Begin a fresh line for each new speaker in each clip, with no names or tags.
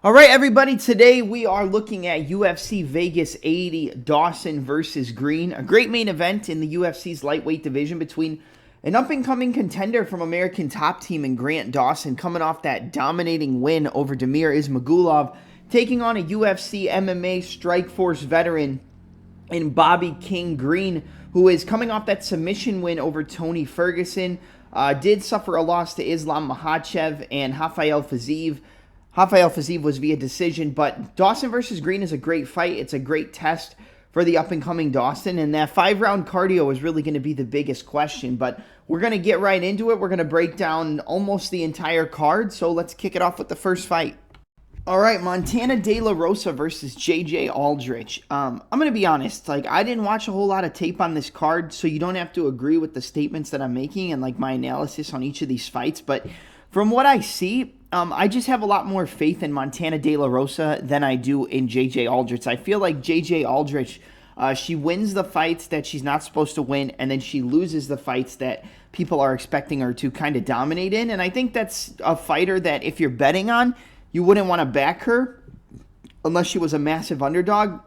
All right, everybody, today we are looking at UFC Vegas 80, Dawson versus Green. A great main event in the UFC's lightweight division between an up-and-coming contender from American Top Team and Grant Dawson, coming off that dominating win over Damir Ismagulov, taking on a UFC MMA Strikeforce veteran in Bobby King Green, who is coming off that submission win over Tony Ferguson. Did suffer a loss to Islam Makhachev and Rafael Fiziev. Rafael Fiziev was via decision, but Dawson versus Green is a great fight. It's a great test for the up-and-coming Dawson, and that 5-round cardio is really going to be the biggest question, but we're going to get right into it. We're going to break down almost the entire card, so let's kick it off with the first fight. All right, Montana De La Rosa versus J.J. Aldrich. I'm going to be honest, I didn't watch a whole lot of tape on this card, so you don't have to agree with the statements that I'm making and, my analysis on each of these fights, but from what I see, I just have a lot more faith in Montana De La Rosa than I do in J.J. Aldrich. I feel like J.J. Aldrich, she wins the fights that she's not supposed to win, and then she loses the fights that people are expecting her to kind of dominate in. And I think that's a fighter that if you're betting on, you wouldn't want to back her unless she was a massive underdog.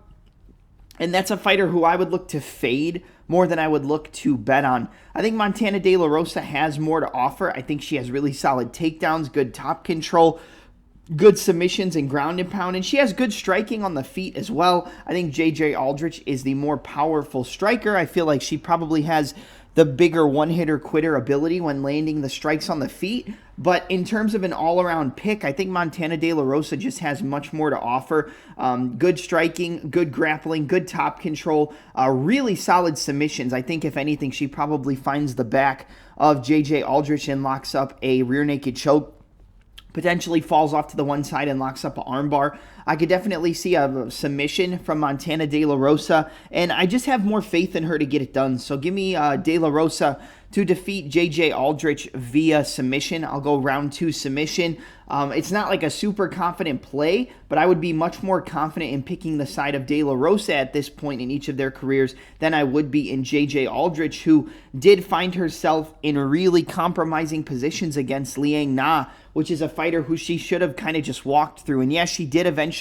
And that's a fighter who I would look to fade more than I would look to bet on. I think Montana De La Rosa has more to offer. I think she has really solid takedowns, good top control, good submissions and ground and pound, and she has good striking on the feet as well. I think J.J. Aldrich is the more powerful striker. I feel like she probably has the bigger one-hitter quitter ability when landing the strikes on the feet. But in terms of an all-around pick, I think Montana De La Rosa just has much more to offer. Good striking, good grappling, good top control, really solid submissions. I think, if anything, she probably finds the back of J.J. Aldrich and locks up a rear naked choke. Potentially falls off to the one side and locks up an armbar. I could definitely see a submission from Montana De La Rosa, and I just have more faith in her to get it done. So give me De La Rosa to defeat J.J. Aldrich via submission. I'll go round 2 submission. It's not like a super confident play, but I would be much more confident in picking the side of De La Rosa at this point in each of their careers than I would be in J.J. Aldrich, who did find herself in really compromising positions against Liang Na, which is a fighter who she should have kind of just walked through. And yes, she did eventually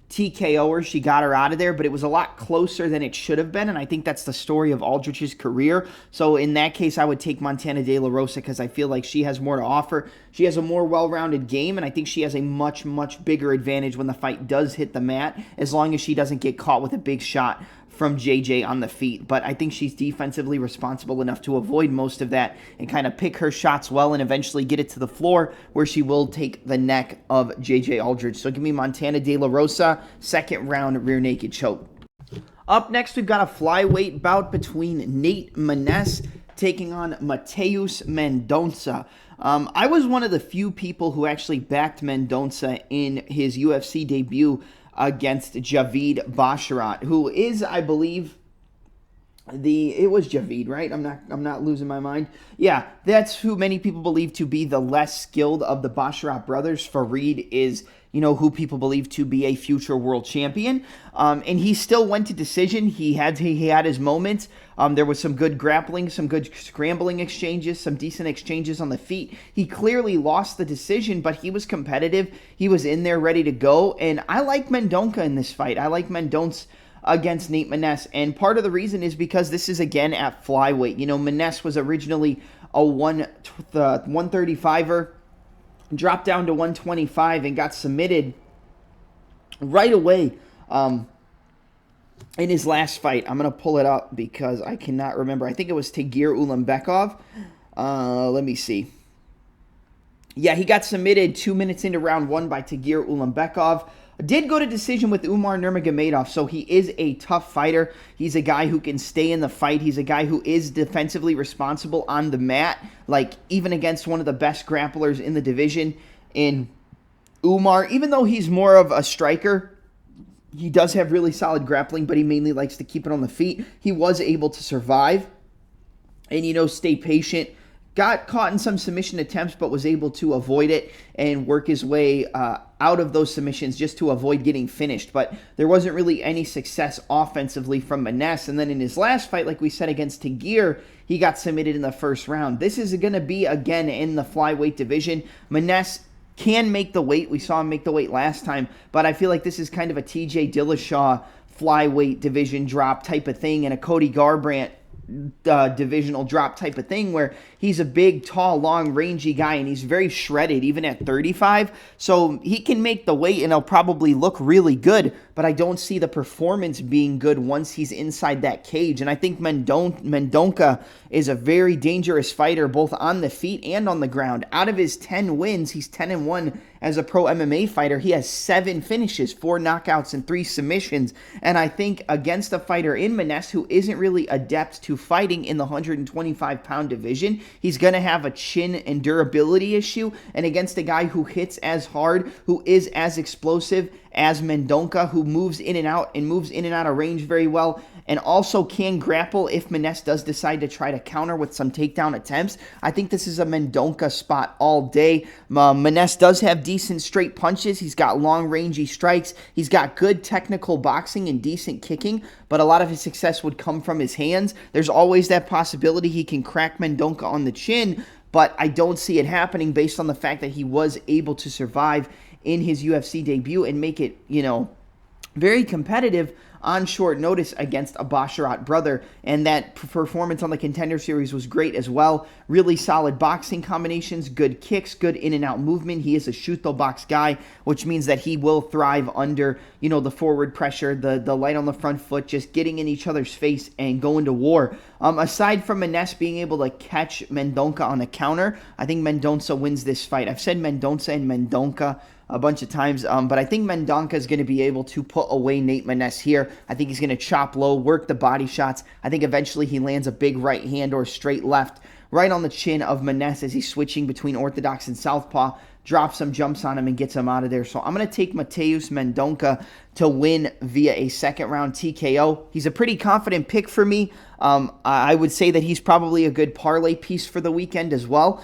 TKO her. She got her out of there, but it was a lot closer than it should have been, and I think that's the story of Aldrich's career. So in that case, I would take Montana De La Rosa because I feel like she has more to offer. She has a more well-rounded game, and I think she has a much, much bigger advantage when the fight does hit the mat, as long as she doesn't get caught with a big shot from JJ on the feet. But I think she's defensively responsible enough to avoid most of that and kind of pick her shots well and eventually get it to the floor where she will take the neck of JJ Aldrich. So give me Montana De La Rosa, second round rear naked choke. Up next, we've got a flyweight bout between Nate Maness taking on Mateus Mendonça. I was one of the few people who actually backed Mendonça in his UFC debut against Javid Basharat, who is, I believe, it was Javid, right? I'm not losing my mind. Yeah, that's who many people believe to be the less skilled of the Basharat brothers. Farid is, who people believe to be a future world champion. And he still went to decision. He had his moments. There was some good grappling, some good scrambling exchanges, some decent exchanges on the feet. He clearly lost the decision, but he was competitive. He was in there ready to go. And I like Mendonça in this fight. I like Mendonça against Nate Maness, and part of the reason is because this is again at flyweight. Maness was originally a 135er, dropped down to 125 and got submitted right away in his last fight. I'm going to pull it up because I cannot remember. I think it was Tagir Ulanbekov. Let me see. Yeah, he got submitted 2 minutes into round 1 by Tagir Ulanbekov. Did go to decision with Umar Nurmagomedov, so he is a tough fighter. He's a guy who can stay in the fight. He's a guy who is defensively responsible on the mat, even against one of the best grapplers in the division in Umar. Even though he's more of a striker, he does have really solid grappling, but he mainly likes to keep it on the feet. He was able to survive and, stay patient. Got caught in some submission attempts, but was able to avoid it and work his way out of those submissions just to avoid getting finished. But there wasn't really any success offensively from Maness. And then in his last fight, like we said, against Tagir, he got submitted in the first round. This is going to be, again, in the flyweight division. Maness can make the weight. We saw him make the weight last time, but I feel like this is kind of a TJ Dillashaw flyweight division drop type of thing and a Cody Garbrandt divisional drop type of thing, where he's a big, tall, long, rangy guy, and he's very shredded even at 35. So he can make the weight, and he'll probably look really good, but I don't see the performance being good once he's inside that cage. And I think Mendonca is a very dangerous fighter, both on the feet and on the ground. Out of his 10 wins, he's 10-1 as a pro MMA fighter. He has 7 finishes, 4 knockouts, and 3 submissions. And I think against a fighter in Maness who isn't really adept to fighting in the 125-pound division, he's going to have a chin and durability issue. And against a guy who hits as hard, who is as explosive as Mendonca, who moves in and out of range very well, and also can grapple if Maness does decide to try to counter with some takedown attempts, I think this is a Mendonca spot all day. Maness does have decent straight punches. He's got long, rangy strikes. He's got good technical boxing and decent kicking, but a lot of his success would come from his hands. There's always that possibility he can crack Mendonca on the chin, but I don't see it happening based on the fact that he was able to survive in his UFC debut and make it, very competitive on short notice against a Basharat brother, and that performance on the Contender Series was great as well. Really solid boxing combinations, good kicks, good in and out movement. He is a shoot-the-box guy, which means that he will thrive under, the forward pressure, the light on the front foot, just getting in each other's face and going to war. Aside from Maness being able to catch Mendonca on a counter, I think Mendonca wins this fight. I've said Mendonca and Mendonca a bunch of times, but I think Mendonca is going to be able to put away Nate Maness here. I think he's going to chop low, work the body shots. I think eventually he lands a big right hand or straight left right on the chin of Maness as he's switching between orthodox and southpaw, drops some jumps on him and gets him out of there. So I'm going to take Mateus Mendonca to win via a second-round TKO. He's a pretty confident pick for me. I would say that he's probably a good parlay piece for the weekend as well.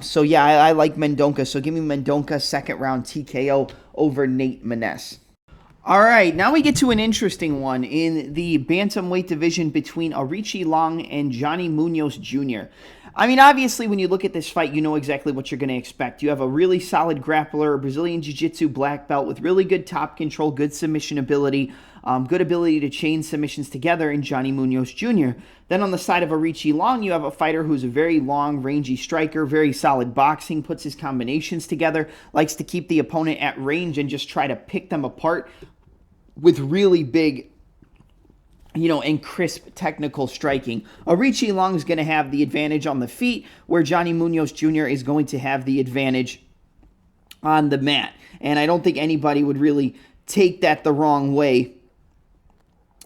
So yeah, I like Mendonca. So give me Mendonca second-round TKO over Nate Maness. All right, now we get to an interesting one in the bantamweight division between Arichi Long and Johnny Munoz Jr. I mean, obviously, when you look at this fight, you know exactly what you're going to expect. You have a really solid grappler, a Brazilian Jiu-Jitsu black belt with really good top control, good submission ability, good ability to chain submissions together in Johnny Munoz Jr. Then on the side of Arichi Long, you have a fighter who's a very long, rangy striker, very solid boxing, puts his combinations together, likes to keep the opponent at range and just try to pick them apart with really big, and crisp technical striking. Arichi Long is going to have the advantage on the feet, where Johnny Munoz Jr. is going to have the advantage on the mat. And I don't think anybody would really take that the wrong way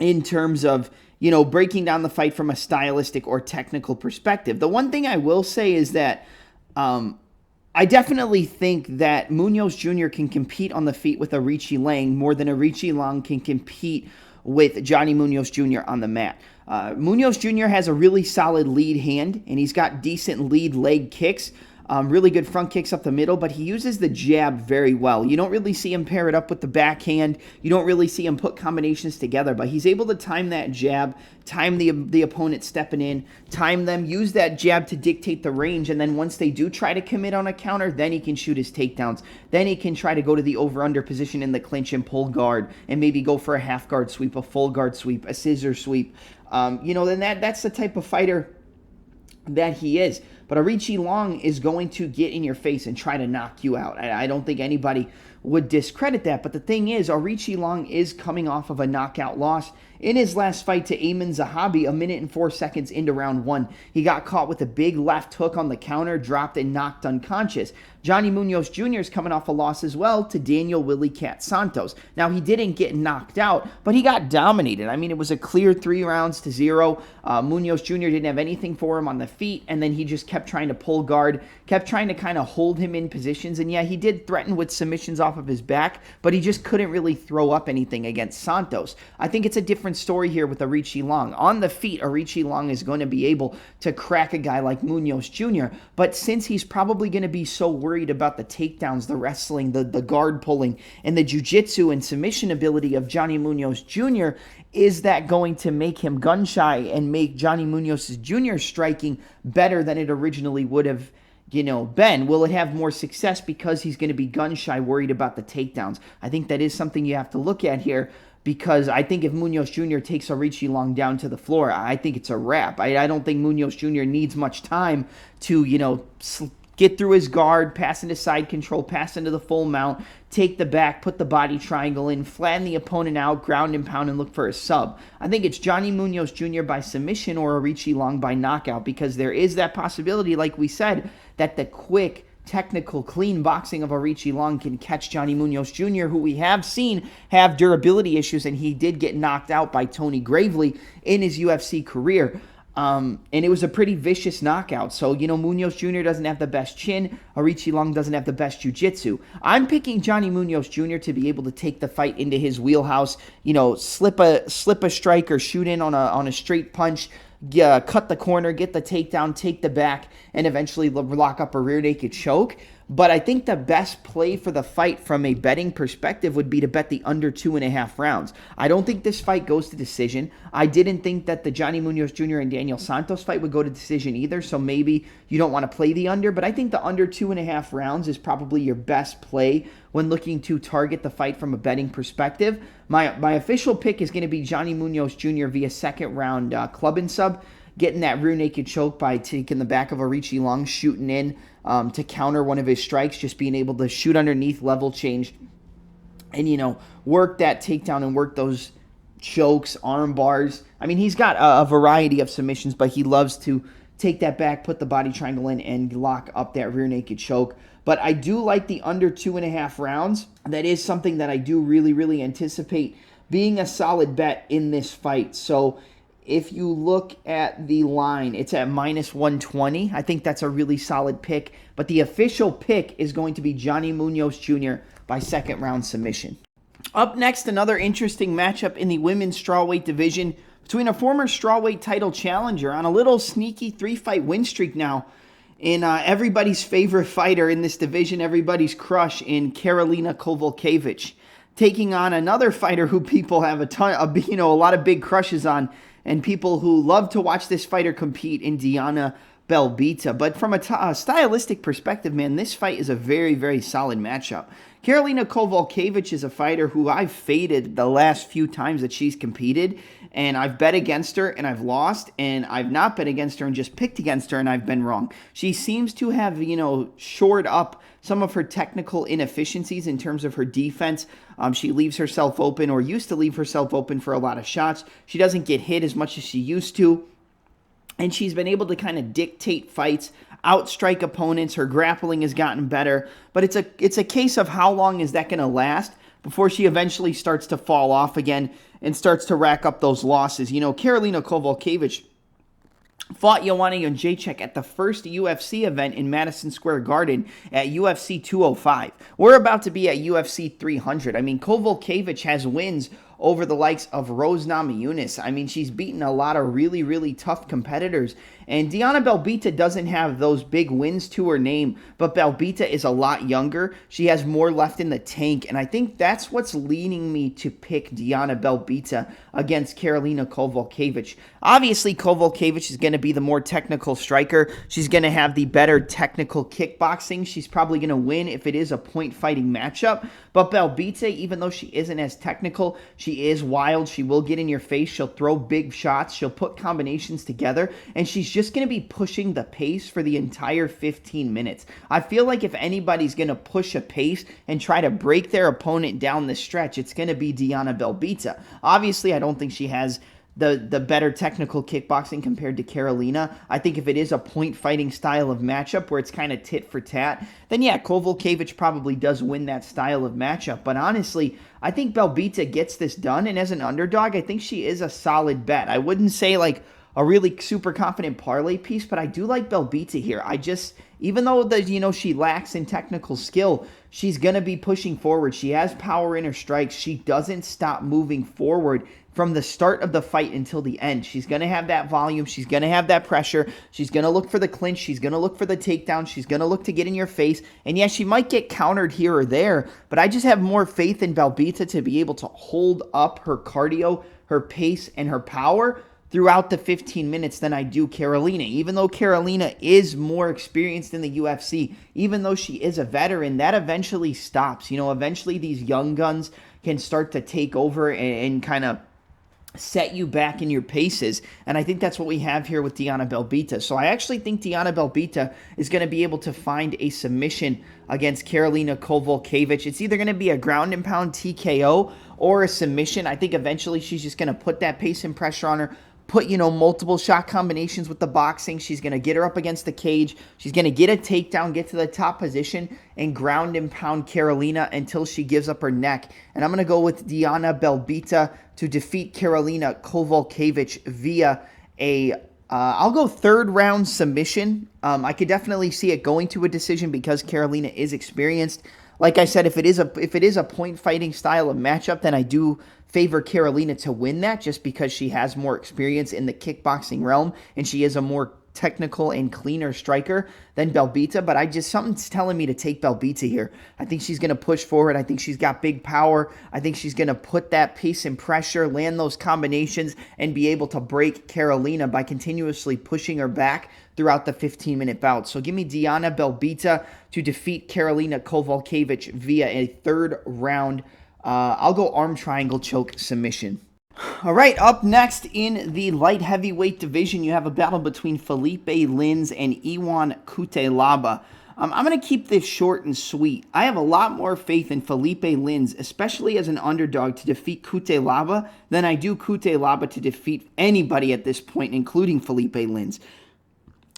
in terms of, breaking down the fight from a stylistic or technical perspective. The one thing I will say is that I definitely think that Munoz Jr. can compete on the feet with Arichi Long more than Arichi Long can compete with Johnny Munoz Jr. on the mat. Munoz Jr. has a really solid lead hand, and he's got decent lead leg kicks, really good front kicks up the middle, but he uses the jab very well. You don't really see him pair it up with the backhand. You don't really see him put combinations together, but he's able to time that jab, time the opponent stepping in, time them, use that jab to dictate the range, and then once they do try to commit on a counter, then he can shoot his takedowns. Then he can try to go to the over-under position in the clinch and pull guard, and maybe go for a half-guard sweep, a full guard sweep, a scissor sweep. Then that's the type of fighter that he is. But Arichi Long is going to get in your face and try to knock you out. I don't think anybody would discredit that. But the thing is, Arichi Long is coming off of a knockout loss in his last fight to Ayman Zahabi, 1 minute and 4 seconds into round 1. He got caught with a big left hook on the counter, dropped and knocked unconscious. Johnny Munoz Jr. is coming off a loss as well to Daniel Willie Cat Santos. Now, he didn't get knocked out, but he got dominated. I mean, it was a clear 3-0. Munoz Jr. didn't have anything for him on the feet, and then he just kept trying to pull guard, kept trying to kind of hold him in positions. And yeah, he did threaten with submissions off of his back, but he just couldn't really throw up anything against Santos. I think it's a different story here with Arichi Long. On the feet, Arichi Long is going to be able to crack a guy like Munoz Jr., but since he's probably going to be so worried about the takedowns, the wrestling, the guard pulling, and the jiu-jitsu and submission ability of Johnny Munoz Jr., is that going to make him gun-shy and make Johnny Munoz Jr. striking better than it originally would have Ben, will it have more success because he's going to be gun shy, worried about the takedowns? I think that is something you have to look at here, because I think if Munoz Jr. takes Arichi Long down to the floor, I think it's a wrap. I don't think Munoz Jr. needs much time to, get through his guard, pass into side control, pass into the full mount, take the back, put the body triangle in, flatten the opponent out, ground and pound, and look for a sub. I think it's Johnny Munoz Jr. by submission or Arichi Long by knockout, because there is that possibility, like we said, that the quick, technical, clean boxing of Arichi Long can catch Johnny Munoz Jr., who we have seen have durability issues, and he did get knocked out by Tony Gravely in his UFC career. And it was a pretty vicious knockout. So, Munoz Jr. doesn't have the best chin. Arichi Long doesn't have the best jiu-jitsu. I'm picking Johnny Munoz Jr. to be able to take the fight into his wheelhouse, slip a strike or shoot in on a straight punch, cut the corner, get the takedown, take the back, and eventually lock up a rear naked choke. But I think the best play for the fight from a betting perspective would be to bet the under 2.5 rounds. I don't think this fight goes to decision. I didn't think that the Johnny Munoz Jr. and Daniel Santos fight would go to decision either, so maybe you don't want to play the under, but I think the under 2.5 rounds is probably your best play when looking to target the fight from a betting perspective. My official pick is going to be Johnny Munoz Jr. via second round club and sub, getting that rear naked choke by taking the back of Arichi Long, shooting in to counter one of his strikes, just being able to shoot underneath, level change, and, work that takedown and work those chokes, arm bars. I mean, he's got a variety of submissions, but he loves to take that back, put the body triangle in, and lock up that rear naked choke. But I do like the under 2.5 rounds. That is something that I do really, really anticipate being a solid bet in this fight. So if you look at the line, it's at -120. I think that's a really solid pick. But the official pick is going to be Johnny Munoz Jr. by second round submission. Up next, another interesting matchup in the women's strawweight division between a former strawweight title challenger on a little sneaky 3-fight win streak now in everybody's favorite fighter in this division, everybody's crush in Karolina Kowalkiewicz, taking on another fighter who people have a lot of big crushes on, and people who love to watch this fighter compete in Diana Belbita. But from a stylistic perspective, man, this fight is a very, very solid matchup. Karolina Kowalkiewicz is a fighter who I've faded the last few times that she's competed, and I've bet against her and I've lost, and I've not bet against her and just picked against her and I've been wrong. She seems to have, shored up some of her technical inefficiencies in terms of her defense. She leaves herself open, or used to leave herself open, for a lot of shots. She doesn't get hit as much as she used to, and she's been able to kind of dictate fights, outstrike opponents. Her grappling has gotten better, but it's a case of how long is that going to last before she eventually starts to fall off again and starts to rack up those losses. Karolina Kowalkiewicz fought Joanna Jędrzejczyk at the first UFC event in Madison Square Garden at UFC 205. We're about to be at UFC 300. I mean, Kowalkiewicz has wins over the likes of Rosa Namajunas. I mean, she's beaten a lot of really, really tough competitors. And Diana Belbita doesn't have those big wins to her name, but Belbita is a lot younger. She has more left in the tank, and I think that's what's leading me to pick Diana Belbita against Karolina Kowalkiewicz. Obviously, Kowalkiewicz is going to be the more technical striker. She's going to have the better technical kickboxing. She's probably going to win if it is a point-fighting matchup. But Belbita, even though she isn't as technical, she is wild. She will get in your face. She'll throw big shots. She'll put combinations together, and she's just going to be pushing the pace for the entire 15 minutes. I feel like if anybody's going to push a pace and try to break their opponent down the stretch, it's going to be Diana Belbita. Obviously, I don't think she has the better technical kickboxing compared to Karolina. I think if it is a point-fighting style of matchup where it's kind of tit for tat, then yeah, Kowalkiewicz probably does win that style of matchup. But honestly, I think Belbita gets this done, and as an underdog, I think she is a solid bet. I wouldn't say like a really super confident parlay piece, but I do like Belbita here. Even though she lacks in technical skill, she's going to be pushing forward. She has power in her strikes. She doesn't stop moving forward from the start of the fight until the end. She's going to have that volume. She's going to have that pressure. She's going to look for the clinch. She's going to look for the takedown. She's going to look to get in your face. And yeah, she might get countered here or there, but I just have more faith in Belbita to be able to hold up her cardio, her pace, and her power throughout the 15 minutes than I do Carolina. Even though Carolina is more experienced in the UFC, even though she is a veteran, that eventually stops. Eventually these young guns can start to take over and kind of set you back in your paces. And I think that's what we have here with Diana Belbita. So I actually think Diana Belbita is going to be able to find a submission against Karolina Kowalkiewicz. It's either going to be a ground and pound TKO or a submission. I think eventually she's just going to put that pace and pressure on her, put, multiple shot combinations with the boxing. She's going to get her up against the cage. She's going to get a takedown, get to the top position, and ground and pound Karolina until she gives up her neck. And I'm going to go with Diana Belbita to defeat Karolina Kowalkiewicz via I'll go third round submission. I could definitely see it going to a decision because Karolina is experienced. Like I said, if it is a point fighting style of matchup, then I do favor Karolina to win that just because she has more experience in the kickboxing realm and she is a more technical and cleaner striker than Belbita. But something's telling me to take Belbita here. I think she's going to push forward. I think she's got big power. I think she's going to put that pace and pressure, land those combinations, and be able to break Karolina by continuously pushing her back throughout the 15-minute bout. So give me Diana Belbita to defeat Karolina Kowalkiewicz via a third round. I'll go arm triangle choke submission. All right, up next in the light heavyweight division, you have a battle between Felipe Lins and Ion Cutelaba. I'm going to keep this short and sweet. I have a lot more faith in Felipe Lins, especially as an underdog, to defeat Cutelaba than I do Cutelaba to defeat anybody at this point, including Felipe Lins.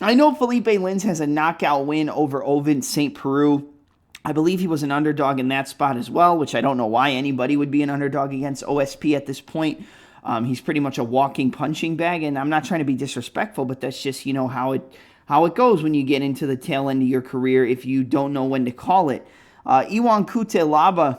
I know Felipe Lins has a knockout win over Ovince St. Preux. I believe he was an underdog in that spot as well, which I don't know why anybody would be an underdog against OSP at this point. He's pretty much a walking punching bag, and I'm not trying to be disrespectful, but that's just, how it goes when you get into the tail end of your career if you don't know when to call it. Ion Cutelaba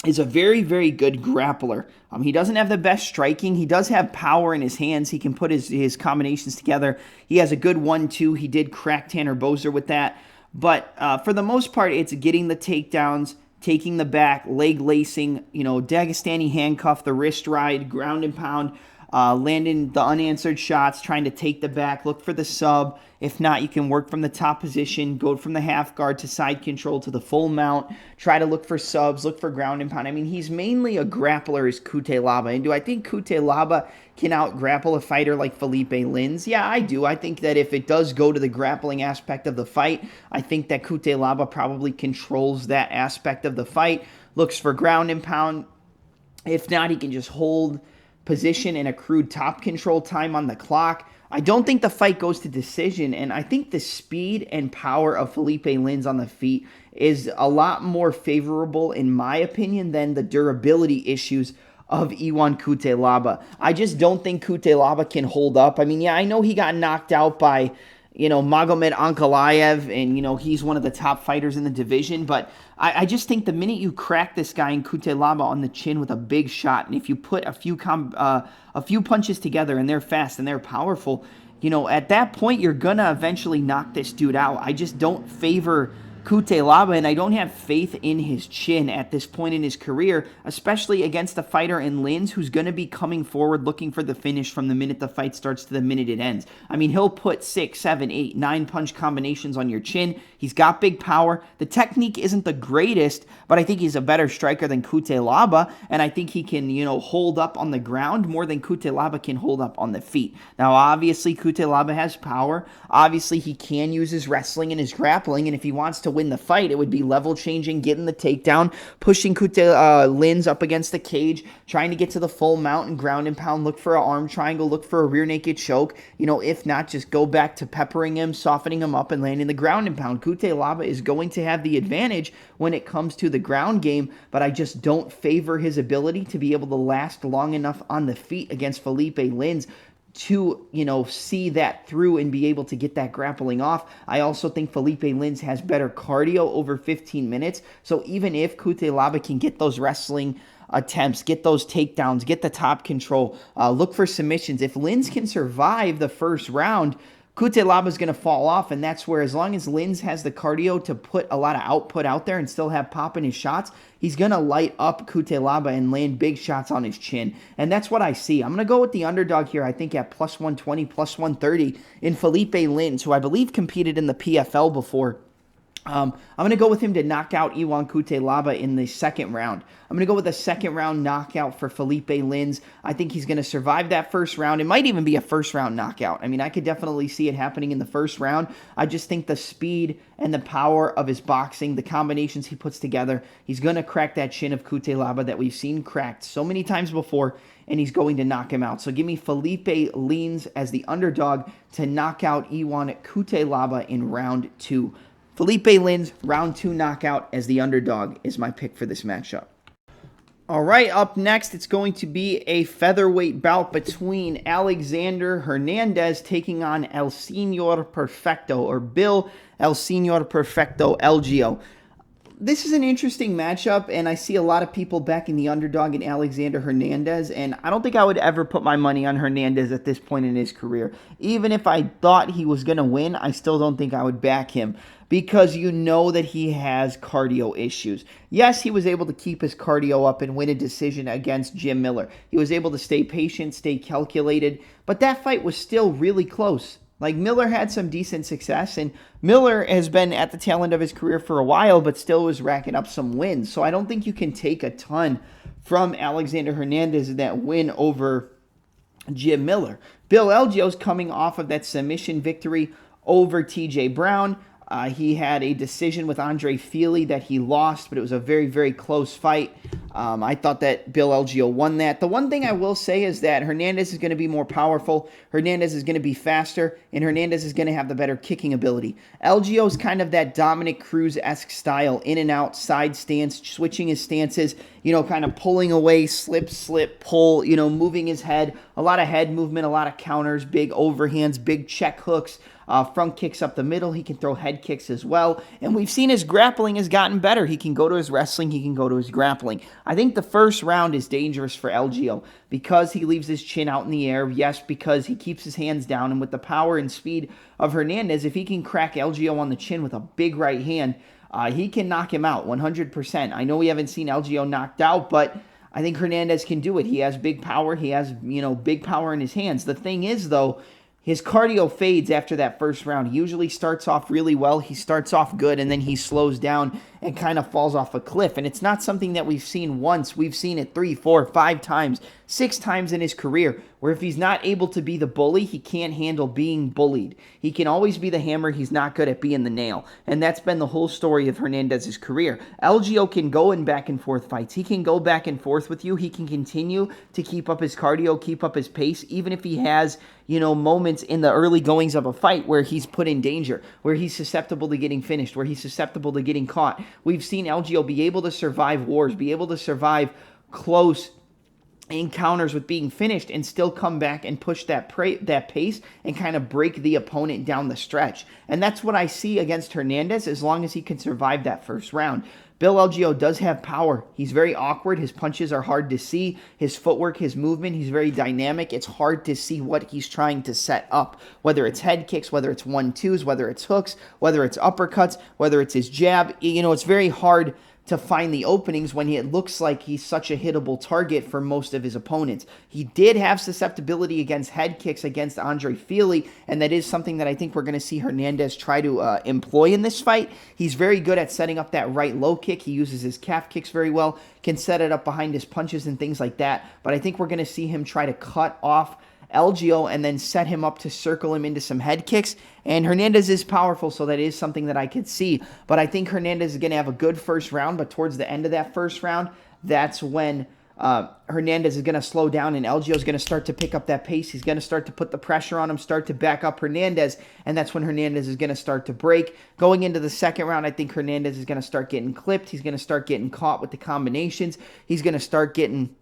is a very, very good grappler. He doesn't have the best striking. He does have power in his hands. He can put his combinations together. He has a good 1-2. He did crack Tanner Boser with that. But for the most part, it's getting the takedowns, taking the back, leg lacing, Dagestani handcuff, the wrist ride, ground and pound, landing the unanswered shots, trying to take the back, look for the sub. If not, you can work from the top position, go from the half guard to side control to the full mount, try to look for subs, look for ground and pound. I mean, he's mainly a grappler is Cutelaba. And do I think Cutelaba can out-grapple a fighter like Felipe Lins? Yeah, I do. I think that if it does go to the grappling aspect of the fight, I think that Cutelaba probably controls that aspect of the fight, looks for ground and pound. If not, he can just hold position and accrued top control time on the clock. I don't think the fight goes to decision, and I think the speed and power of Felipe Lins on the feet is a lot more favorable, in my opinion, than the durability issues of Ion Cutelaba. I just don't think Cutelaba can hold up. I mean, yeah, I know he got knocked out by, Magomed Ankalaev, and, he's one of the top fighters in the division, but I just think the minute you crack this guy in Cutelaba on the chin with a big shot, and if you put a few punches together and they're fast and they're powerful, at that point you're going to eventually knock this dude out. I just don't favor Cutelaba, and I don't have faith in his chin at this point in his career, especially against a fighter in Lins who's going to be coming forward looking for the finish from the minute the fight starts to the minute it ends. I mean, he'll put 6, 7, 8, 9 punch combinations on your chin. He's got big power. The technique isn't the greatest, but I think he's a better striker than Cutelaba, and I think he can, hold up on the ground more than Cutelaba can hold up on the feet. Now, obviously, Cutelaba has power. Obviously, he can use his wrestling and his grappling, and if he wants to win the fight, it would be level changing, getting the takedown, pushing Lins up against the cage, trying to get to the full mount and ground and pound, look for an arm triangle, look for a rear naked choke. If not, just go back to peppering him, softening him up, and landing the ground and pound. Cutelaba is going to have the advantage when it comes to the ground game, but I just don't favor his ability to be able to last long enough on the feet against Felipe Lins to, see that through and be able to get that grappling off. I also think Felipe Lins has better cardio over 15 minutes. So even if Cutelaba can get those wrestling attempts, get those takedowns, get the top control, look for submissions. If Lins can survive the first round, Cutelaba is going to fall off, and that's where, as long as Lins has the cardio to put a lot of output out there and still have pop in his shots, he's going to light up Cutelaba and land big shots on his chin. And that's what I see. I'm going to go with the underdog here, I think, at plus 120, plus 130 in Felipe Lins, who I believe competed in the PFL before. I'm going to go with him to knock out Iwan Cutelaba in the second round. I'm going to go with a second-round knockout for Felipe Lins. I think he's going to survive that first round. It might even be a first-round knockout. I mean, I could definitely see it happening in the first round. I just think the speed and the power of his boxing, the combinations he puts together, he's going to crack that chin of Cutelaba that we've seen cracked so many times before, and he's going to knock him out. So give me Felipe Lins as the underdog to knock out Iwan Cutelaba in round 2. Felipe Lins, round 2 knockout as the underdog is my pick for this matchup. All right, up next, it's going to be a featherweight bout between Alexander Hernandez taking on El Señor Perfecto, or Bill El Señor Perfecto LGO. This is an interesting matchup, and I see a lot of people backing the underdog in Alexander Hernandez, and I don't think I would ever put my money on Hernandez at this point in his career. Even if I thought he was going to win, I still don't think I would back him, because you know that he has cardio issues. Yes, he was able to keep his cardio up and win a decision against Jim Miller. He was able to stay patient, stay calculated, but that fight was still really close. Like, Miller had some decent success, and Miller has been at the tail end of his career for a while, but still was racking up some wins. So I don't think you can take a ton from Alexander Hernandez in that win over Jim Miller. Bill LGO's coming off of that submission victory over TJ Brown. He had a decision with Andre Fili that he lost, but it was a very, very close fight. I thought that Bill LGO won that. The one thing I will say is that Hernandez is going to be more powerful, Hernandez is going to be faster, and Hernandez is going to have the better kicking ability. LGO is kind of that Dominic Cruz-esque style, in and out, side stance, switching his stances, kind of pulling away, slip, pull, moving his head, a lot of head movement, a lot of counters, big overhands, big check hooks. Front kicks up the middle. He can throw head kicks as well. And we've seen his grappling has gotten better. He can go to his wrestling. He can go to his grappling. I think the first round is dangerous for LGO because he leaves his chin out in the air. Yes, because he keeps his hands down. And with the power and speed of Hernandez, if he can crack LGO on the chin with a big right hand, he can knock him out 100%. I know we haven't seen LGO knocked out, but I think Hernandez can do it. He has big power. He has, big power in his hands. The thing is, though, his cardio fades after that first round. He usually starts off really well. He starts off good, and then he slows down and kind of falls off a cliff. And it's not something that we've seen once. We've seen it 3, 4, 5 times, 6 times in his career, where if he's not able to be the bully, he can't handle being bullied. He can always be the hammer. He's not good at being the nail. And that's been the whole story of Hernandez's career. LGO can go in back and forth fights. He can go back and forth with you. He can continue to keep up his cardio, keep up his pace, even if he has, moments in the early goings of a fight where he's put in danger, where he's susceptible to getting finished, where he's susceptible to getting caught. We've seen LGO be able to survive wars, be able to survive close encounters with being finished and still come back and push that pace and kind of break the opponent down the stretch. And that's what I see against Hernandez as long as he can survive that first round. Bill LGO does have power. He's very awkward. His punches are hard to see. His footwork, his movement, he's very dynamic. It's hard to see what he's trying to set up, whether it's head kicks, whether it's 1-2s, whether it's hooks, whether it's uppercuts, whether it's his jab. It's very hard to find the openings when it looks like he's such a hittable target for most of his opponents. He did have susceptibility against head kicks against Andre Fili, and that is something that I think we're going to see Hernandez try to employ in this fight. He's very good at setting up that right low kick. He uses his calf kicks very well, can set it up behind his punches and things like that, but I think we're going to see him try to cut off LGO and then set him up to circle him into some head kicks. And Hernandez is powerful, so that is something that I could see. But I think Hernandez is going to have a good first round, but towards the end of that first round, that's when Hernandez is going to slow down and LGO is going to start to pick up that pace. He's going to start to put the pressure on him, start to back up Hernandez, and that's when Hernandez is going to start to break. Going into the second round, I think Hernandez is going to start getting clipped. He's going to start getting caught with the combinations. He's going to start getting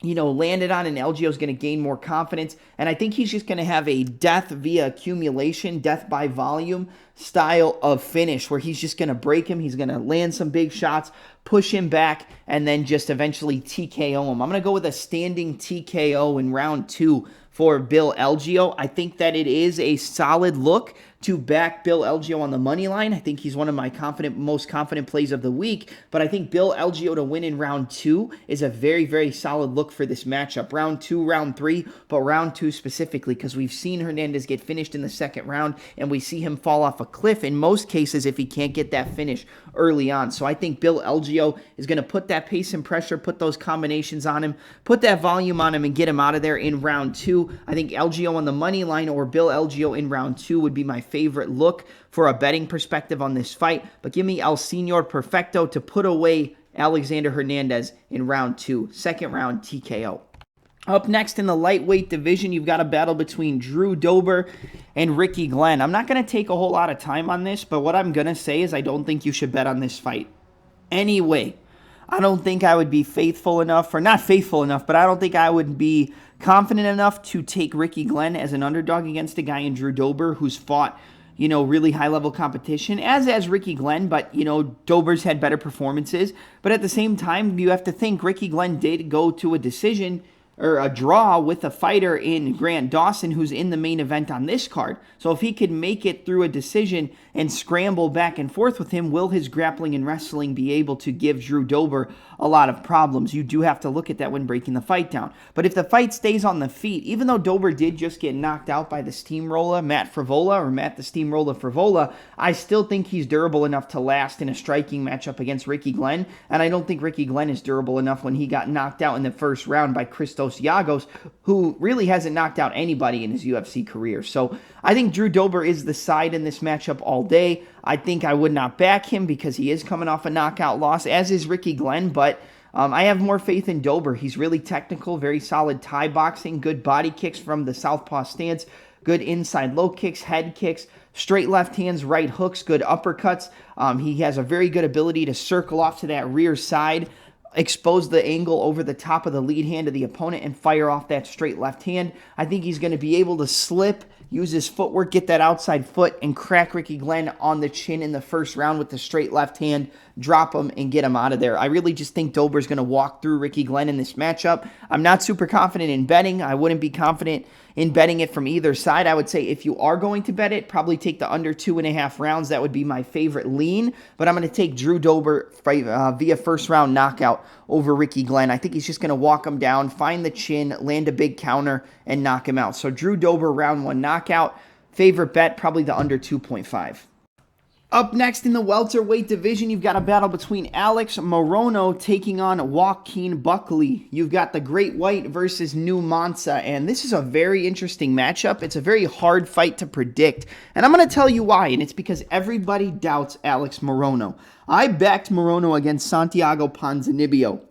landed on, and LGO is going to gain more confidence. And I think he's just going to have a death via accumulation, death by volume style of finish, where he's just going to break him. He's going to land some big shots, push him back, and then just eventually TKO him. I'm going to go with a standing TKO in round 2 for Bill Elgio. I think that it is a solid look to back Bill Elgio on the money line. I think he's one of my most confident plays of the week, but I think Bill Elgio to win in round 2 is a very, very solid look for this matchup. Round 2, round 3, but round 2 specifically, because we've seen Hernandez get finished in the second round, and we see him fall off a cliff in most cases if he can't get that finish early on. So I think Bill Elgio is going to put that pace and pressure, put those combinations on him, put that volume on him, and get him out of there in round 2. I think Elgio on the money line or Bill Elgio in round 2 would be my favorite look for a betting perspective on this fight. But give me El Senor Perfecto to put away Alexander Hernandez in round 2. Second round TKO. Up next in the lightweight division, you've got a battle between Drew Dober and Ricky Glenn. I'm not going to take a whole lot of time on this, but what I'm going to say is I don't think you should bet on this fight. Anyway, I don't think I would be faithful enough, or not faithful enough, but I don't think I would be confident enough to take Ricky Glenn as an underdog against a guy in Drew Dober who's fought, really high-level competition, as Ricky Glenn, but, Dober's had better performances. But at the same time, you have to think Ricky Glenn did go to a decision or a draw with a fighter in Grant Dawson who's in the main event on this card. So if he could make it through a decision and scramble back and forth with him, will his grappling and wrestling be able to give Drew Dober a lot of problems? You do have to look at that when breaking the fight down. But if the fight stays on the feet, even though Dober did just get knocked out by the steamroller Matt the Steamroller Frivola, I still think he's durable enough to last in a striking matchup against Ricky Glenn. And I don't think Ricky Glenn is durable enough when he got knocked out in the first round by Christos Giagos, who really hasn't knocked out anybody in his UFC career. So I think Drew Dober is the side in this matchup all day. I think I would not back him because he is coming off a knockout loss, as is Ricky Glenn, but I have more faith in Dober. He's really technical, very solid Thai boxing, good body kicks from the southpaw stance, good inside low kicks, head kicks, straight left hands, right hooks, good uppercuts. He has a very good ability to circle off to that rear side, expose the angle over the top of the lead hand of the opponent, and fire off that straight left hand. I think he's going to be able to slip, use his footwork, get that outside foot, and crack Ricky Glenn on the chin in the first round with the straight left hand, drop him, and get him out of there. I really just think Dober's going to walk through Ricky Glenn in this matchup. I'm not super confident in betting. I wouldn't be confident in betting it from either side. I would say if you are going to bet it, probably take the under 2.5 rounds. That would be my favorite lean. But I'm going to take Drew Dober via first round knockout over Ricky Glenn. I think he's just going to walk him down, find the chin, land a big counter, and knock him out. So Drew Dober round 1 knockout. Favorite bet, probably the under 2.5. Up next in the welterweight division, you've got a battle between Alex Morono taking on Joaquin Buckley. You've got the Great White versus New Mansa, and this is a very interesting matchup. It's a very hard fight to predict, and I'm going to tell you why, and it's because everybody doubts Alex Morono. I backed Morono against Santiago Ponzinibbio,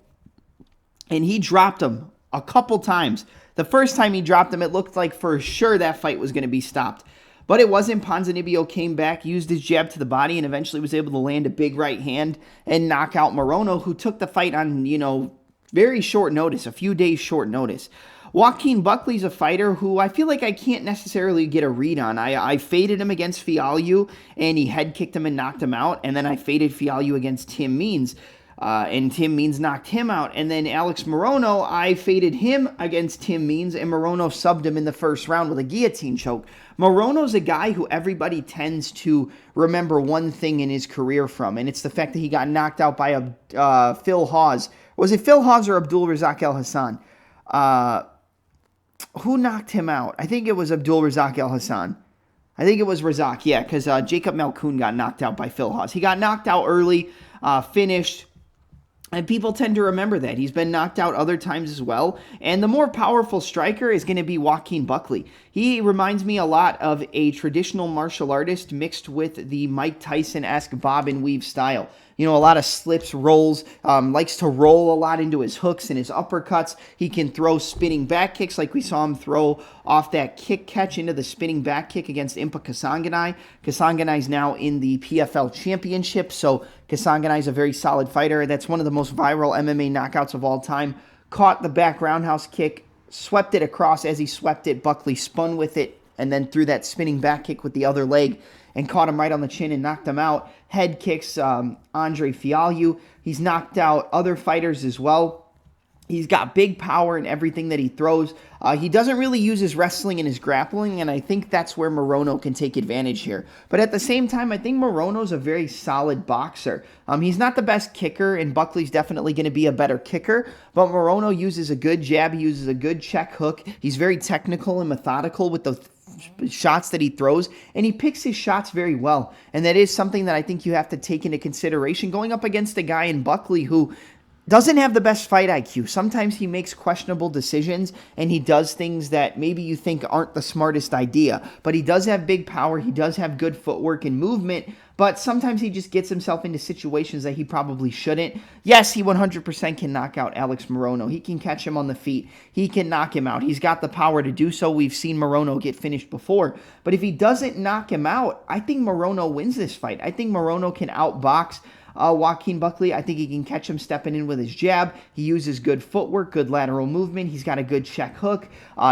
and he dropped him a couple times. The first time he dropped him, it looked like for sure that fight was going to be stopped. But it wasn't. Ponzinibbio came back, used his jab to the body, and eventually was able to land a big right hand and knock out Morono, who took the fight on, very short notice, a few days short notice. Joaquin Buckley's a fighter who I feel like I can't necessarily get a read on. I faded him against Fialho, and he head kicked him and knocked him out, and then I faded Fialho against Tim Means. And Tim Means knocked him out. And then Alex Morono, I faded him against Tim Means, and Morono subbed him in the first round with a guillotine choke. Morono's a guy who everybody tends to remember one thing in his career from, and it's the fact that he got knocked out by Phil Hawes. Was it Phil Hawes or Abdul Razak Alhassan? Who knocked him out? I think it was Abdul Razak Alhassan. I think it was Razak, yeah, because Jacob Malkoun got knocked out by Phil Hawes. He got knocked out early, finished. And people tend to remember that. He's been knocked out other times as well. And the more powerful striker is going to be Joaquin Buckley. He reminds me a lot of a traditional martial artist mixed with the Mike Tyson-esque bob and weave style. A lot of slips, rolls, likes to roll a lot into his hooks and his uppercuts. He can throw spinning back kicks like we saw him throw off that kick catch into the spinning back kick against Impa Kasanganay. Kasanganay's now in the PFL Championship, so Kasanganay's a very solid fighter. That's one of the most viral MMA knockouts of all time. Caught the back roundhouse kick, swept it across. As he swept it, Buckley spun with it and then threw that spinning back kick with the other leg and caught him right on the chin and knocked him out. Head kicks Andre Fialho. He's knocked out other fighters as well. He's got big power in everything that he throws. He doesn't really use his wrestling and his grappling, and I think that's where Morono can take advantage here. But at the same time, I think Morono's a very solid boxer. He's not the best kicker, and Buckley's definitely going to be a better kicker, but Morono uses a good jab. He uses a good check hook. He's very technical and methodical with the shots that he throws, and he picks his shots very well. And that is something that I think you have to take into consideration going up against a guy in Buckley who doesn't have the best fight IQ. Sometimes he makes questionable decisions and he does things that maybe you think aren't the smartest idea. But he does have big power. He does have good footwork and movement. But sometimes he just gets himself into situations that he probably shouldn't. Yes, he 100% can knock out Alex Morono. He can catch him on the feet. He can knock him out. He's got the power to do so. We've seen Morono get finished before. But if he doesn't knock him out, I think Morono wins this fight. I think Morono can outbox Joaquin Buckley. I think he can catch him stepping in with his jab. He uses good footwork, good lateral movement. He's got a good check hook.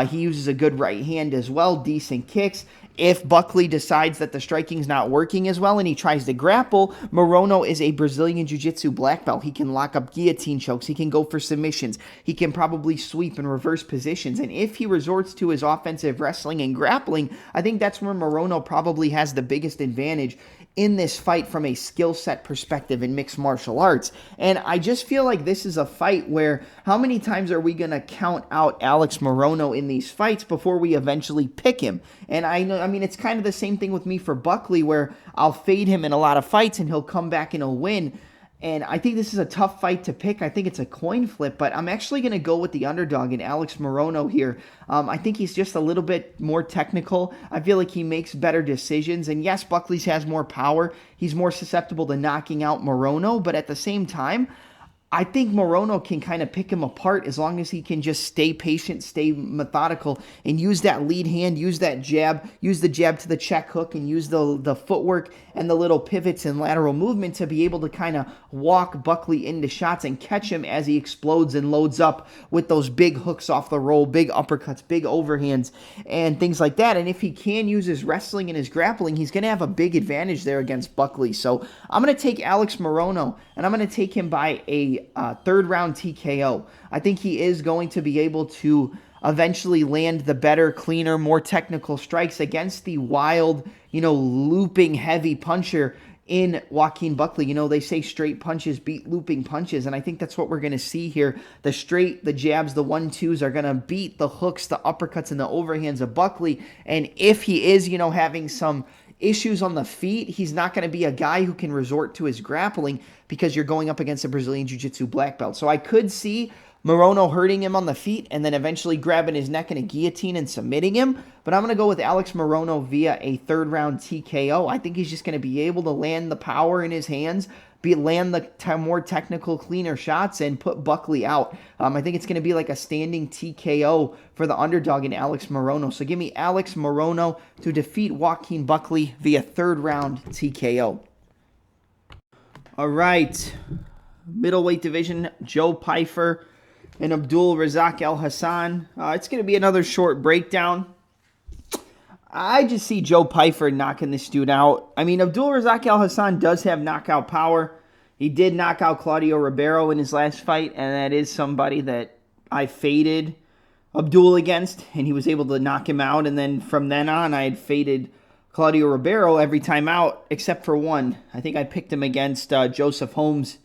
He uses a good right hand as well, decent kicks. If Buckley decides that the striking's not working as well and he tries to grapple, Morono is a Brazilian Jiu-Jitsu black belt. He can lock up guillotine chokes. He can go for submissions. He can probably sweep and reverse positions. And if he resorts to his offensive wrestling and grappling, I think that's where Morono probably has the biggest advantage in this fight from a skill set perspective in mixed martial arts. And I just feel like this is a fight where how many times are we going to count out Alex Morono in these fights before we eventually pick him? And I mean, it's kind of the same thing with me for Buckley where I'll fade him in a lot of fights and he'll come back and he'll win. And I think this is a tough fight to pick. I think it's a coin flip, but I'm actually going to go with the underdog in Alex Morono here. I think he's just a little bit more technical. I feel like he makes better decisions. And yes, Buckley's has more power. He's more susceptible to knocking out Morono, but at the same time, I think Morono can kind of pick him apart as long as he can just stay patient, stay methodical, and use that lead hand, use that jab, use the jab to the check hook, and use the footwork and the little pivots and lateral movement to be able to kind of walk Buckley into shots and catch him as he explodes and loads up with those big hooks off the roll, big uppercuts, big overhands, and things like that. And if he can use his wrestling and his grappling, he's going to have a big advantage there against Buckley. So I'm going to take Alex Morono, and I'm going to take him by a third round TKO. I think he is going to be able to eventually land the better, cleaner, more technical strikes against the wild, looping heavy puncher in Joaquin Buckley. They say straight punches beat looping punches, and I think that's what we're going to see here. The straight, the jabs, the 1-2s are going to beat the hooks, the uppercuts, and the overhands of Buckley. And if he is, having some issues on the feet, he's not going to be a guy who can resort to his grappling because you're going up against a Brazilian Jiu-Jitsu black belt. So I could see Morono hurting him on the feet and then eventually grabbing his neck in a guillotine and submitting him. But I'm going to go with Alex Morono via a third round TKO. I think he's just going to be able to land the power in his hands, land the more technical, cleaner shots, and put Buckley out. I think it's going to be like a standing TKO for the underdog in Alex Morono. So give me Alex Morono to defeat Joaquin Buckley via third round TKO. All right, middleweight division, Joe Pyfer and Abdul Razak Alhassan. It's going to be another short breakdown. I just see Joe Pyfer knocking this dude out. I mean, Abdul Razak Alhassan does have knockout power. He did knock out Claudio Ribeiro in his last fight, and that is somebody that I faded Abdul against, and he was able to knock him out. And then from then on, I had faded Claudio Ribeiro every time out, except for one. I think I picked him against Joseph Holmes,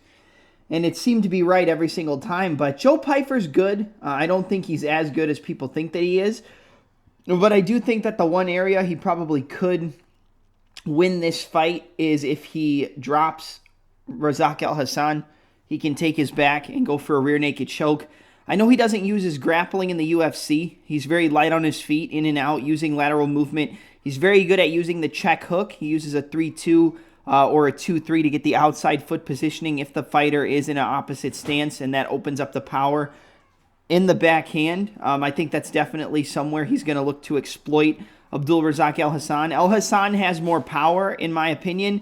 and it seemed to be right every single time. But Joe Pyfer's good. I don't think he's as good as people think that he is. But I do think that the one area he probably could win this fight is if he drops Razak Alhassan. He can take his back and go for a rear naked choke. I know he doesn't use his grappling in the UFC. He's very light on his feet, in and out, using lateral movement. He's very good at using the check hook. He uses a 3-2 or a 2-3 to get the outside foot positioning if the fighter is in an opposite stance, and that opens up the power in the backhand. I think that's definitely somewhere he's going to look to exploit Abdul Razak Alhassan. Alhassan has more power, in my opinion,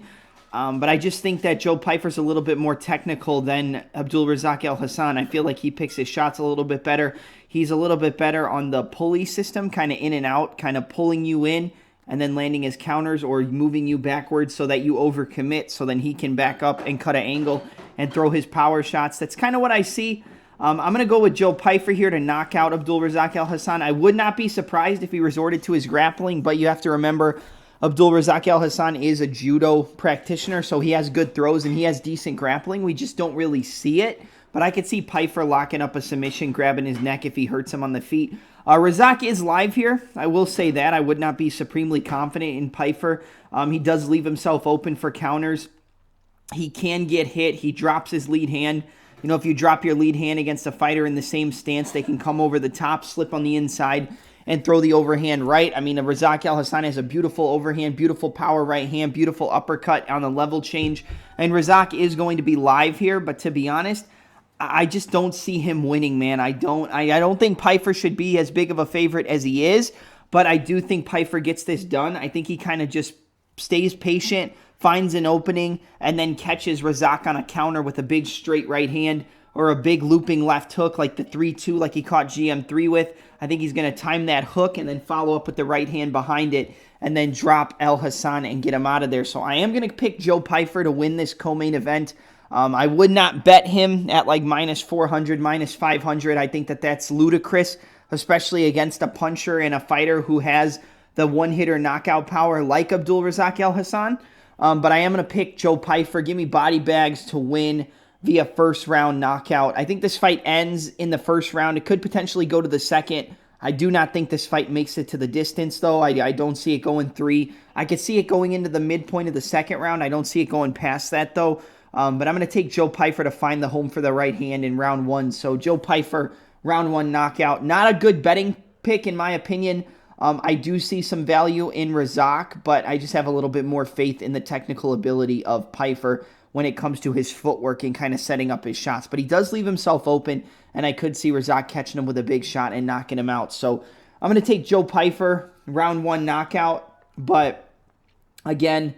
but I just think that Joe Pyfer's a little bit more technical than Abdul Razak Alhassan. I feel like he picks his shots a little bit better. He's a little bit better on the pulley system, kind of in and out, kind of pulling you in and then landing his counters or moving you backwards so that you overcommit so then he can back up and cut an angle and throw his power shots. That's kind of what I see. I'm going to go with Joe Pyfer here to knock out Abdulrazak Alhassan. I would not be surprised if he resorted to his grappling, but you have to remember Abdulrazak Alhassan is a judo practitioner, so he has good throws and he has decent grappling. We just don't really see it, but I could see Pyfer locking up a submission, grabbing his neck if he hurts him on the feet. Razak is live here. I will say that. I would not be supremely confident in Pyfer. He does leave himself open for counters. He can get hit. He drops his lead hand. You know, if you drop your lead hand against a fighter in the same stance, they can come over the top, slip on the inside, and throw the overhand right. I mean, Razak Alhassan has a beautiful overhand, beautiful power right hand, beautiful uppercut on the level change. And Razak is going to be live here, but to be honest, I just don't see him winning, man. I don't think Pyfer should be as big of a favorite as he is, but I do think Pyfer gets this done. I think he kind of just stays patient, finds an opening, and then catches Razak on a counter with a big straight right hand or a big looping left hook like the 3-2 like he caught GM3 with. I think he's going to time that hook and then follow up with the right hand behind it and then drop Alhassan and get him out of there. So I am going to pick Joe Pyfer to win this co-main event. I would not bet him at like minus 400, minus 500. I think that that's ludicrous, especially against a puncher and a fighter who has the one-hitter knockout power like Abdulrazak Alhassan. But I am going to pick Joe Pyfer. Give me body bags to win via first-round knockout. I think this fight ends in the first round. It could potentially go to the second. I do not think this fight makes it to the distance, though. I don't see it going 3. I could see it going into the midpoint of the second round. I don't see it going past that, though. But I'm going to take Joe Pyfer to find the home for the right hand in round 1. So Joe Pyfer, round 1 knockout. Not a good betting pick, in my opinion. I do see some value in Razak, but I just have a little bit more faith in the technical ability of Pyfer when it comes to his footwork and kind of setting up his shots. But he does leave himself open, and I could see Razak catching him with a big shot and knocking him out. So I'm going to take Joe Pyfer, round 1 knockout, but again,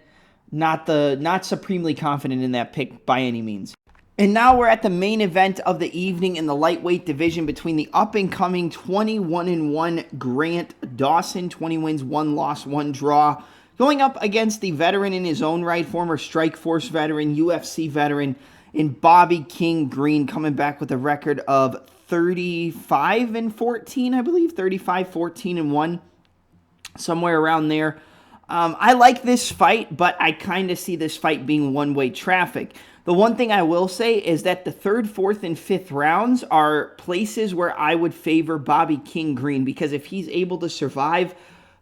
not supremely confident in that pick by any means. And now we're at the main event of the evening in the lightweight division between the up-and-coming 21-1 Grant Dawson, 20 wins, 1 loss, 1 draw, going up against the veteran in his own right, former Strikeforce veteran, UFC veteran, in Bobby King Green, coming back with a record of 35-14, I believe, 35-14-1, somewhere around there. I like this fight, but I kind of see this fight being one-way traffic. The one thing I will say is that the 3rd, 4th, and 5th rounds are places where I would favor Bobby King Green, because if he's able to survive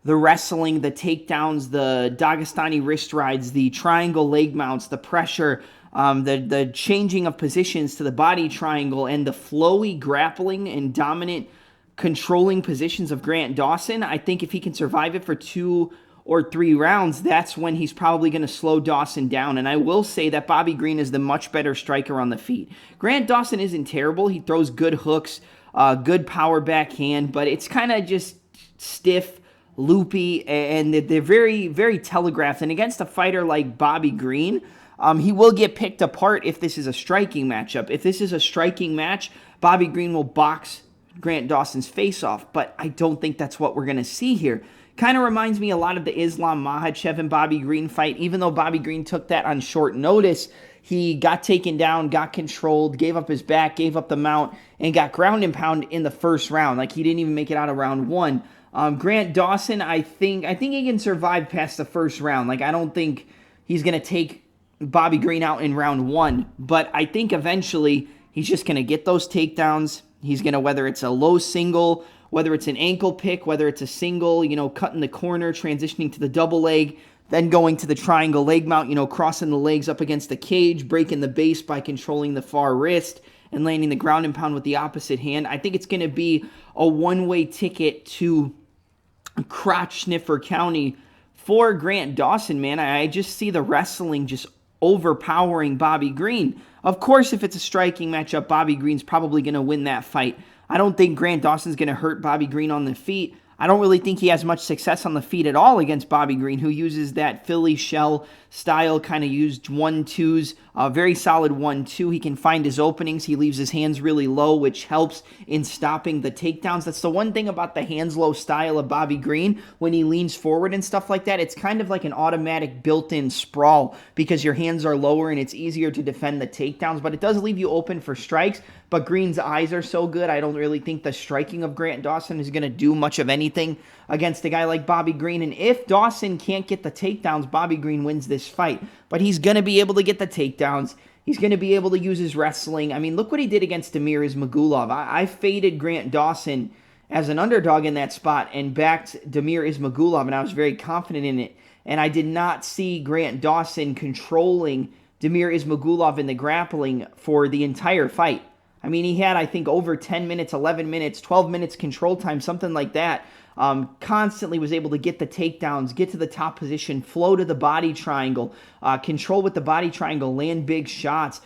the wrestling, the takedowns, the Dagestani wrist rides, the triangle leg mounts, the pressure, the changing of positions to the body triangle, and the flowy grappling and dominant controlling positions of Grant Dawson, I think if he can survive it for 2 or 3 rounds, that's when he's probably going to slow Dawson down. And I will say that Bobby Green is the much better striker on the feet. Grant Dawson isn't terrible. He throws good hooks, good power backhand, but it's kind of just stiff, loopy, and they're very, very telegraphed. And against a fighter like Bobby Green, he will get picked apart if this is a striking matchup. If this is a striking match, Bobby Green will box Grant Dawson's face off, but I don't think that's what we're going to see here. Kind of reminds me a lot of the Islam Makhachev and Bobby Green fight. Even though Bobby Green took that on short notice, he got taken down, got controlled, gave up his back, gave up the mount, and got ground and pound in the first round. Like, he didn't even make it out of round 1. Grant Dawson, I think he can survive past the first round. Like, I don't think he's going to take Bobby Green out in round 1. But I think eventually he's just going to get those takedowns. He's going to, whether it's a low single, whether it's an ankle pick, whether it's a single, cutting the corner, transitioning to the double leg, then going to the triangle leg mount, crossing the legs up against the cage, breaking the base by controlling the far wrist, and landing the ground and pound with the opposite hand. I think it's going to be a one-way ticket to crotch sniffer county for Grant Dawson, man. I just see the wrestling just overpowering Bobby Green. Of course, if it's a striking matchup, Bobby Green's probably going to win that fight. I don't think Grant Dawson's going to hurt Bobby Green on the feet. I don't really think he has much success on the feet at all against Bobby Green, who uses that Philly shell style, kind of used 1-2s Very solid 1-2. He can find his openings. He leaves his hands really low, which helps in stopping the takedowns. That's the one thing about the hands low style of Bobby Green. When he leans forward and stuff like that, it's kind of like an automatic built-in sprawl because your hands are lower and it's easier to defend the takedowns, but it does leave you open for strikes. But Green's eyes are so good, I don't really think the striking of Grant Dawson is going to do much of anything against a guy like Bobby Green. And if Dawson can't get the takedowns, Bobby Green wins this fight. But he's going to be able to get the takedowns. He's going to be able to use his wrestling. I mean, look what he did against Damir Ismagulov. I faded Grant Dawson as an underdog in that spot and backed Damir Ismagulov, and I was very confident in it. And I did not see Grant Dawson controlling Damir Ismagulov in the grappling for the entire fight. I mean, he had, I think, over 10 minutes, 11 minutes, 12 minutes control time, something like that. Constantly was able to get the takedowns, get to the top position, flow to the body triangle, control with the body triangle, land big shots,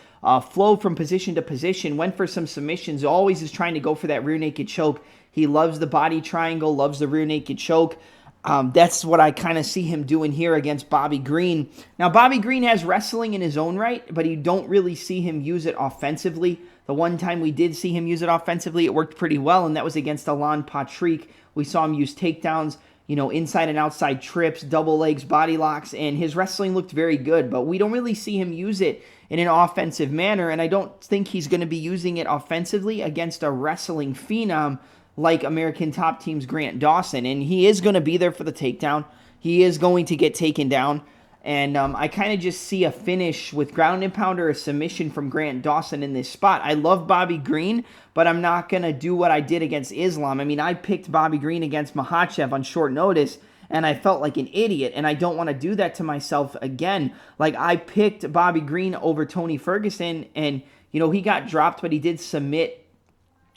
flow from position to position, went for some submissions, always is trying to go for that rear naked choke. He loves the body triangle, loves the rear naked choke. That's what I kind of see him doing here against Bobby Green. Now, Bobby Green has wrestling in his own right, but you don't really see him use it offensively. The one time we did see him use it offensively, it worked pretty well, and that was against Alan Patrick. We saw him use takedowns, inside and outside trips, double legs, body locks, and his wrestling looked very good, but we don't really see him use it in an offensive manner, and I don't think he's going to be using it offensively against a wrestling phenom like American Top Team's Grant Dawson, and he is going to be there for the takedown. He is going to get taken down, and I kind of just see a finish with ground and pound or a submission from Grant Dawson in this spot. I love Bobby Green, but I'm not going to do what I did against Islam. I mean, I picked Bobby Green against Makhachev on short notice, and I felt like an idiot, and I don't want to do that to myself again. Like, I picked Bobby Green over Tony Ferguson, and, he got dropped, but he did submit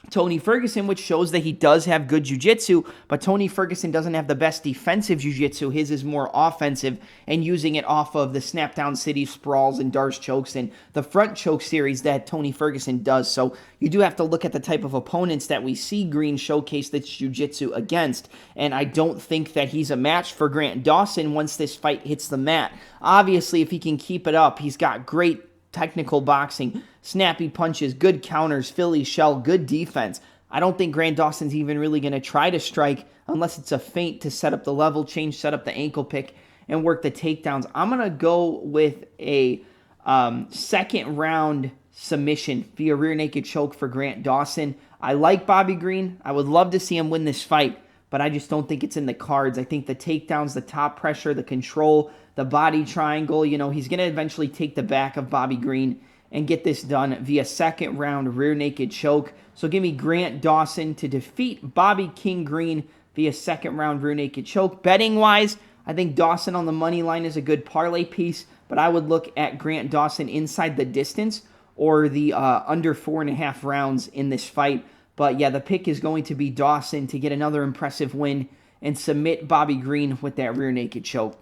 Tony Ferguson, which shows that he does have good jiu-jitsu, but Tony Ferguson doesn't have the best defensive jiu-jitsu. His is more offensive and using it off of the snap-down city sprawls and Darce chokes and the front choke series that Tony Ferguson does. So you do have to look at the type of opponents that we see Green showcase this jiu-jitsu against, and I don't think that he's a match for Grant Dawson once this fight hits the mat. Obviously, if he can keep it up, he's got great technical boxing, snappy punches, good counters, Philly shell, good defense. I don't think Grant Dawson's even really going to try to strike unless it's a feint to set up the level change, set up the ankle pick, and work the takedowns. I'm going to go with a second round submission via rear naked choke for Grant Dawson. I like Bobby Green. I would love to see him win this fight, but I just don't think it's in the cards. I think the takedowns, the top pressure, the control, the body triangle, he's going to eventually take the back of Bobby Green and get this done via second round rear naked choke. So give me Grant Dawson to defeat Bobby King Green via second round rear naked choke. Betting wise, I think Dawson on the money line is a good parlay piece, but I would look at Grant Dawson inside the distance or the under 4.5 rounds in this fight. But yeah, the pick is going to be Dawson to get another impressive win and submit Bobby Green with that rear naked choke.